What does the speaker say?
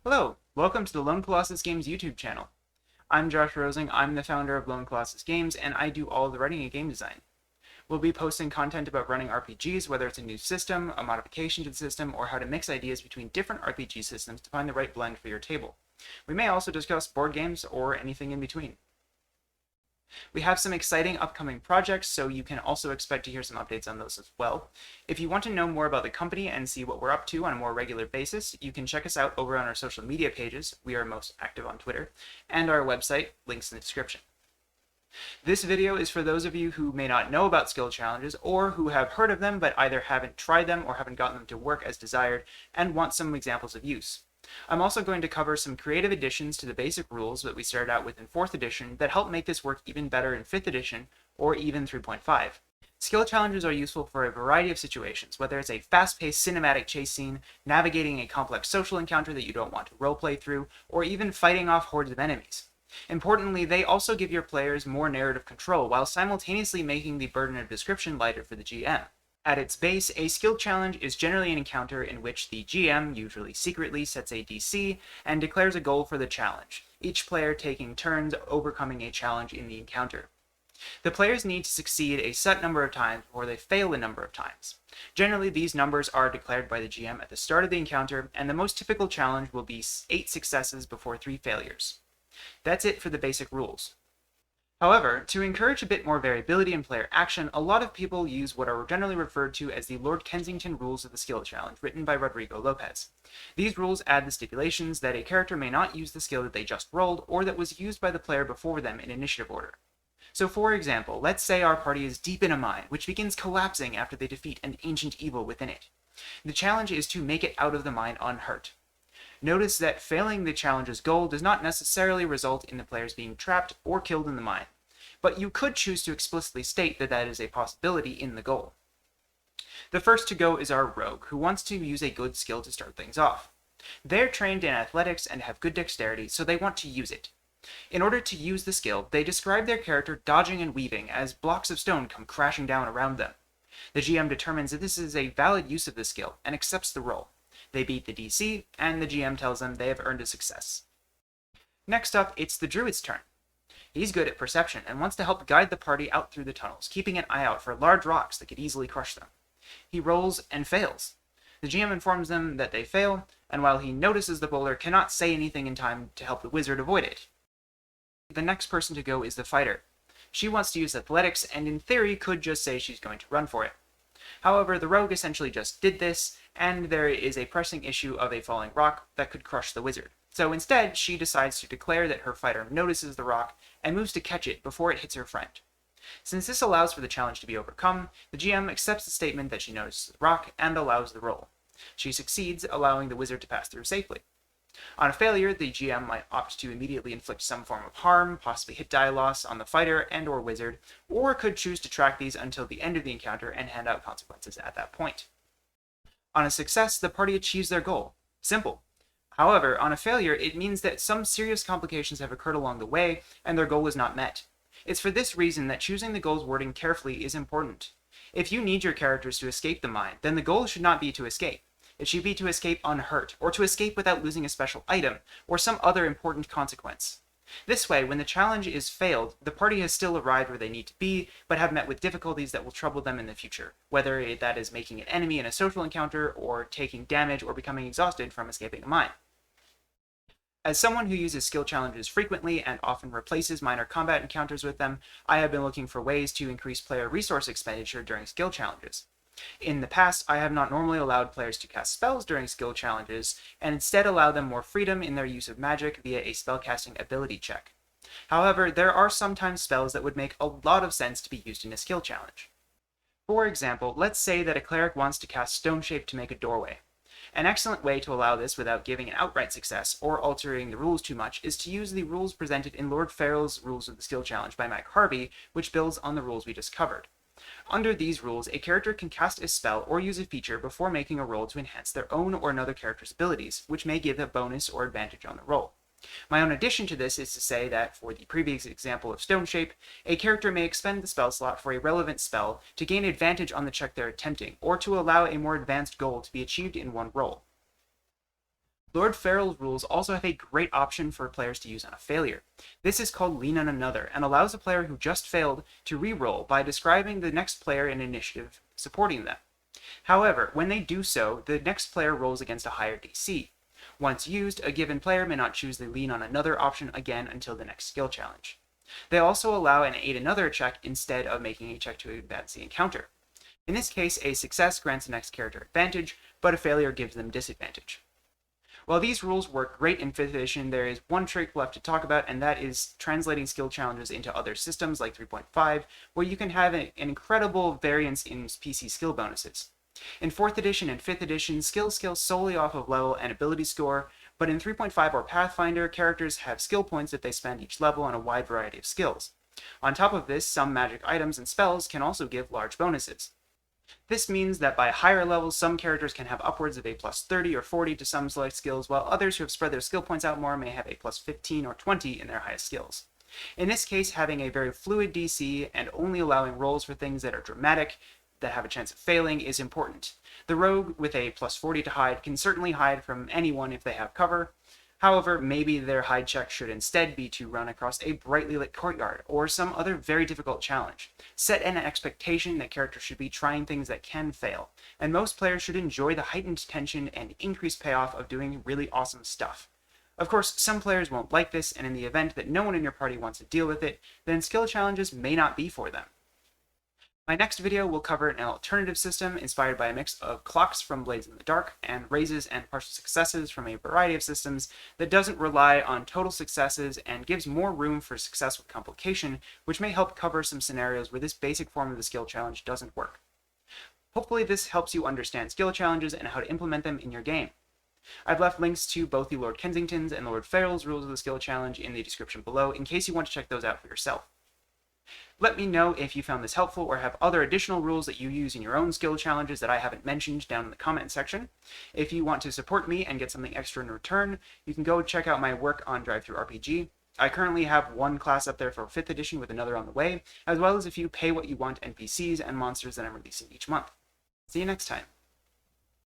Hello, welcome to the Lone Colossus Games YouTube channel. I'm Josh Rosing, I'm the founder of Lone Colossus Games, and I do all of the writing and game design. We'll be posting content about running RPGs, whether it's a new system, a modification to the system, or how to mix ideas between different RPG systems to find the right blend for your table. We may also discuss board games or anything in between. We have some exciting upcoming projects, so you can also expect to hear some updates on those as well. If you want to know more about the company and see what we're up to on a more regular basis, you can check us out over on our social media pages. We are most active on Twitter, and our website, links in the description. This video is for those of you who may not know about skill challenges or who have heard of them but either haven't tried them or haven't gotten them to work as desired and want some examples of use. I'm also going to cover some creative additions to the basic rules that we started out with in 4th edition that help make this work even better in 5th edition or even 3.5. Skill challenges are useful for a variety of situations, whether it's a fast-paced cinematic chase scene, navigating a complex social encounter that you don't want to roleplay through, or even fighting off hordes of enemies. Importantly, they also give your players more narrative control while simultaneously making the burden of description lighter for the GM. At its base, a skill challenge is generally an encounter in which the GM, usually secretly, sets a DC and declares a goal for the challenge, each player taking turns overcoming a challenge in the encounter. The players need to succeed a set number of times before they fail a number of times. Generally, these numbers are declared by the GM at the start of the encounter, and the most typical challenge will be 8 successes before 3 failures. That's it for the basic rules. However, to encourage a bit more variability in player action, a lot of people use what are generally referred to as the Lord Kensington rules of the skill challenge, written by Rodrigo Lopez. These rules add the stipulations that a character may not use the skill that they just rolled or that was used by the player before them in initiative order. So for example, let's say our party is deep in a mine, which begins collapsing after they defeat an ancient evil within it. The challenge is to make it out of the mine unhurt. Notice that failing the challenge's goal does not necessarily result in the players being trapped or killed in the mine, but you could choose to explicitly state that that is a possibility in the goal. The first to go is our rogue, who wants to use a good skill to start things off. They're trained in athletics and have good dexterity, so they want to use it. In order to use the skill, they describe their character dodging and weaving as blocks of stone come crashing down around them. The GM determines that this is a valid use of the skill and accepts the roll. They beat the DC, and the GM tells them they have earned a success. Next up, it's the druid's turn. He's good at perception and wants to help guide the party out through the tunnels, keeping an eye out for large rocks that could easily crush them. He rolls and fails. The GM informs them that they fail, and while he notices the bowler cannot say anything in time to help the wizard avoid it. The next person to go is the fighter. She wants to use athletics and in theory could just say she's going to run for it. However, the rogue essentially just did this, and there is a pressing issue of a falling rock that could crush the wizard. So instead, she decides to declare that her fighter notices the rock and moves to catch it before it hits her friend. Since this allows for the challenge to be overcome, the GM accepts the statement that she notices the rock and allows the roll. She succeeds, allowing the wizard to pass through safely. On a failure, the GM might opt to immediately inflict some form of harm, possibly hit die loss, on the fighter and or wizard, or could choose to track these until the end of the encounter and hand out consequences at that point. On a success, the party achieves their goal. Simple. However, on a failure, it means that some serious complications have occurred along the way, and their goal was not met. It's for this reason that choosing the goal's wording carefully is important. If you need your characters to escape the mine, then the goal should not be to escape. It should be to escape unhurt, or to escape without losing a special item, or some other important consequence. This way, when the challenge is failed, the party has still arrived where they need to be, but have met with difficulties that will trouble them in the future, whether that is making an enemy in a social encounter, or taking damage, or becoming exhausted from escaping a mine. As someone who uses skill challenges frequently and often replaces minor combat encounters with them, I have been looking for ways to increase player resource expenditure during skill challenges. In the past, I have not normally allowed players to cast spells during skill challenges, and instead allow them more freedom in their use of magic via a spellcasting ability check. However, there are sometimes spells that would make a lot of sense to be used in a skill challenge. For example, let's say that a cleric wants to cast Stone Shape to make a doorway. An excellent way to allow this without giving an outright success or altering the rules too much is to use the rules presented in Lord Farrell's Rules of the Skill Challenge by Mike Harvey, which builds on the rules we just covered. Under these rules, a character can cast a spell or use a feature before making a roll to enhance their own or another character's abilities, which may give a bonus or advantage on the roll. My own addition to this is to say that, for the previous example of Stone Shape, a character may expend the spell slot for a relevant spell to gain advantage on the check they're attempting, or to allow a more advanced goal to be achieved in one roll. Lord Farrell's rules also have a great option for players to use on a failure. This is called Lean on Another, and allows a player who just failed to re-roll by describing the next player in initiative supporting them. However, when they do so, the next player rolls against a higher DC. Once used, a given player may not choose the Lean on Another option again until the next skill challenge. They also allow an Aid Another check instead of making a check to advance the encounter. In this case, a success grants the next character advantage, but a failure gives them disadvantage. While these rules work great in 5th edition, there is one trick left to talk about, and that is translating skill challenges into other systems like 3.5, where you can have an incredible variance in PC skill bonuses. In 4th edition and 5th edition, skills scale solely off of level and ability score, but in 3.5 or Pathfinder, characters have skill points that they spend each level on a wide variety of skills. On top of this, some magic items and spells can also give large bonuses. This means that by higher levels, some characters can have upwards of a plus 30 or 40 to some select skills, while others who have spread their skill points out more may have a plus 15 or 20 in their highest skills. In this case, having a very fluid DC and only allowing rolls for things that are dramatic, that have a chance of failing, is important. The rogue with a plus 40 to hide can certainly hide from anyone if they have cover. However, maybe their hide check should instead be to run across a brightly lit courtyard, or some other very difficult challenge. Set an expectation that characters should be trying things that can fail, and most players should enjoy the heightened tension and increased payoff of doing really awesome stuff. Of course, some players won't like this, and in the event that no one in your party wants to deal with it, then skill challenges may not be for them. My next video will cover an alternative system inspired by a mix of clocks from Blades in the Dark and raises and partial successes from a variety of systems that doesn't rely on total successes and gives more room for success with complication, which may help cover some scenarios where this basic form of the skill challenge doesn't work. Hopefully this helps you understand skill challenges and how to implement them in your game. I've left links to both the Lord Kensington's and Lord Farrell's rules of the skill challenge in the description below in case you want to check those out for yourself. Let me know if you found this helpful or have other additional rules that you use in your own skill challenges that I haven't mentioned down in the comment section. If you want to support me and get something extra in return, you can go check out my work on DriveThruRPG. I currently have one class up there for 5th edition with another on the way, as well as a few pay-what-you-want NPCs and monsters that I'm releasing each month. See you next time.